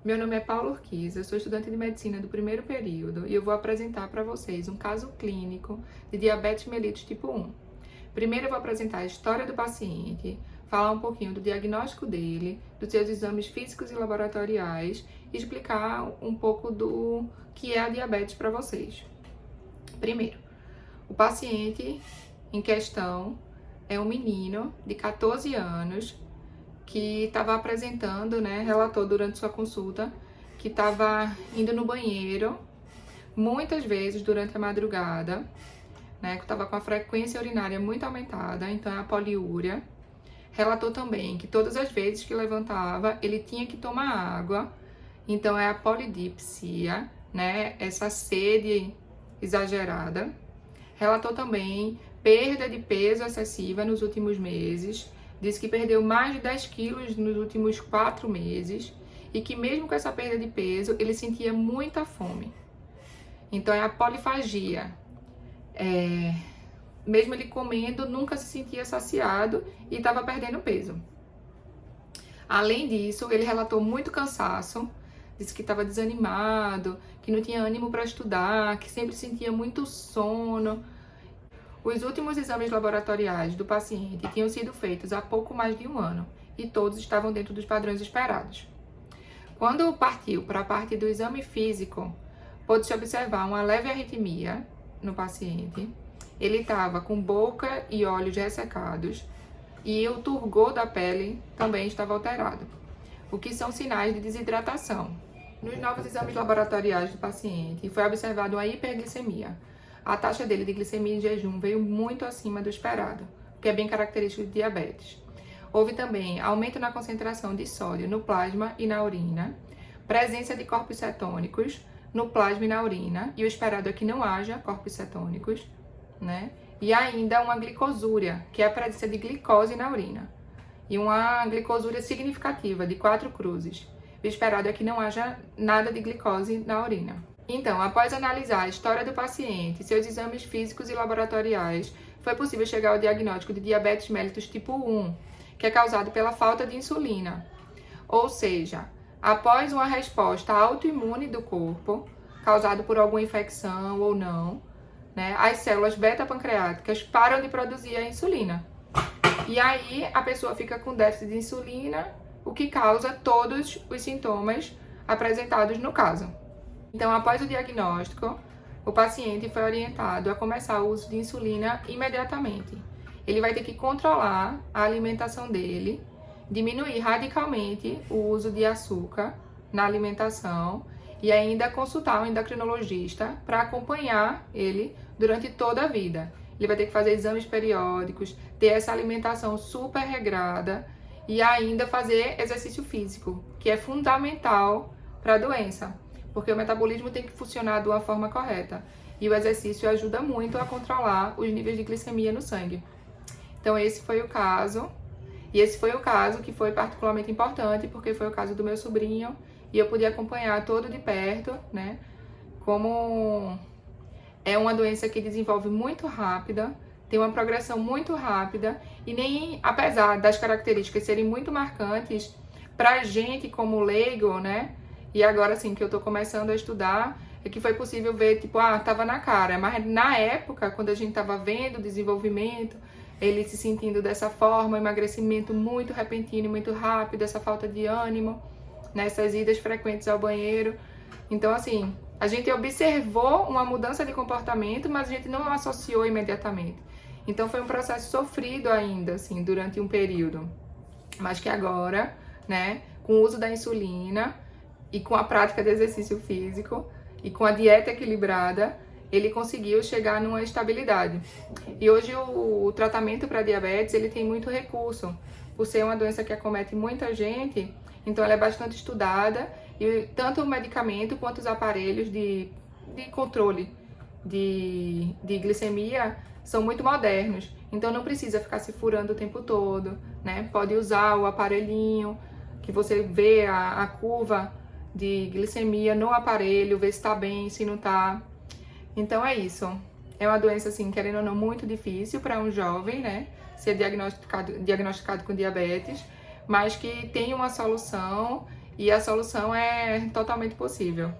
Meu nome é Paula Urquiza, eu sou estudante de medicina do primeiro período e eu vou apresentar para vocês um caso clínico de diabetes mellitus tipo 1. Primeiro eu vou apresentar a história do paciente, falar um pouquinho do diagnóstico dele, dos seus exames físicos e laboratoriais e explicar um pouco do que é a diabetes para vocês. Primeiro, o paciente em questão é um menino de 14 anos que estava apresentando, relatou durante sua consulta, que estava indo no banheiro muitas vezes durante a madrugada, que estava com a frequência urinária muito aumentada, então é a poliúria. Relatou também que todas as vezes que levantava, ele tinha que tomar água, então é a polidipsia, essa sede exagerada. Relatou também perda de peso excessiva nos últimos meses, disse que perdeu mais de 10 quilos nos últimos 4 meses e que mesmo com essa perda de peso, ele sentia muita fome. Então é a polifagia. Mesmo ele comendo, nunca se sentia saciado e estava perdendo peso. Além disso, ele relatou muito cansaço, disse que estava desanimado, que não tinha ânimo para estudar, que sempre sentia muito sono. Os últimos exames laboratoriais do paciente tinham sido feitos há pouco mais de um ano e todos estavam dentro dos padrões esperados. Quando partiu para a parte do exame físico, pôde-se observar uma leve arritmia no paciente. Ele estava com boca e olhos ressecados e o turgor da pele também estava alterado, o que são sinais de desidratação. Nos novos exames laboratoriais do paciente, foi observada uma hiperglicemia. A taxa dele de glicemia em jejum veio muito acima do esperado, que é bem característico de diabetes. Houve também aumento na concentração de sódio no plasma e na urina, presença de corpos cetônicos no plasma e na urina, e o esperado é que não haja corpos cetônicos, E ainda uma glicosúria, que é a presença de glicose na urina, e uma glicosúria significativa de 4 cruzes. O esperado é que não haja nada de glicose na urina. Então, após analisar a história do paciente, seus exames físicos e laboratoriais, foi possível chegar ao diagnóstico de diabetes mellitus tipo 1, que é causado pela falta de insulina. Ou seja, após uma resposta autoimune do corpo, causada por alguma infecção ou não, as células beta-pancreáticas param de produzir a insulina. E aí a pessoa fica com déficit de insulina, o que causa todos os sintomas apresentados no caso. Então, após o diagnóstico, o paciente foi orientado a começar o uso de insulina imediatamente. Ele vai ter que controlar a alimentação dele, diminuir radicalmente o uso de açúcar na alimentação e ainda consultar um endocrinologista para acompanhar ele durante toda a vida. Ele vai ter que fazer exames periódicos, ter essa alimentação super regrada e ainda fazer exercício físico, que é fundamental para a doença, porque o metabolismo tem que funcionar de uma forma correta e o exercício ajuda muito a controlar os níveis de glicemia no sangue. Então esse foi o caso, e esse foi o caso que foi particularmente importante, porque foi o caso do meu sobrinho e eu pude acompanhar todo de perto, como é uma doença que desenvolve muito rápida, tem uma progressão muito rápida e nem, apesar das características serem muito marcantes, pra gente como leigo, e agora sim que eu tô começando a estudar, é que foi possível ver, tava na cara. Mas na época, quando a gente tava vendo o desenvolvimento, ele se sentindo dessa forma, emagrecimento muito repentino, muito rápido, essa falta de ânimo, essas idas frequentes ao banheiro. Então, assim, a gente observou uma mudança de comportamento, mas a gente não associou imediatamente. Então, foi um processo sofrido ainda, assim, durante um período. Mas que agora, com o uso da insulina e com a prática de exercício físico e com a dieta equilibrada, ele conseguiu chegar numa estabilidade. E hoje o tratamento para diabetes, ele tem muito recurso. Por ser uma doença que acomete muita gente, então ela é bastante estudada e tanto o medicamento quanto os aparelhos de controle de glicemia são muito modernos. Então não precisa ficar se furando o tempo todo, Pode usar o aparelhinho, que você vê a curva de glicemia no aparelho, ver se está bem, se não está. Então é isso. É uma doença, assim, querendo ou não, muito difícil para um jovem, ser diagnosticado com diabetes, mas que tem uma solução e a solução é totalmente possível.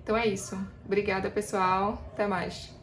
Então é isso. Obrigada, pessoal. Até mais.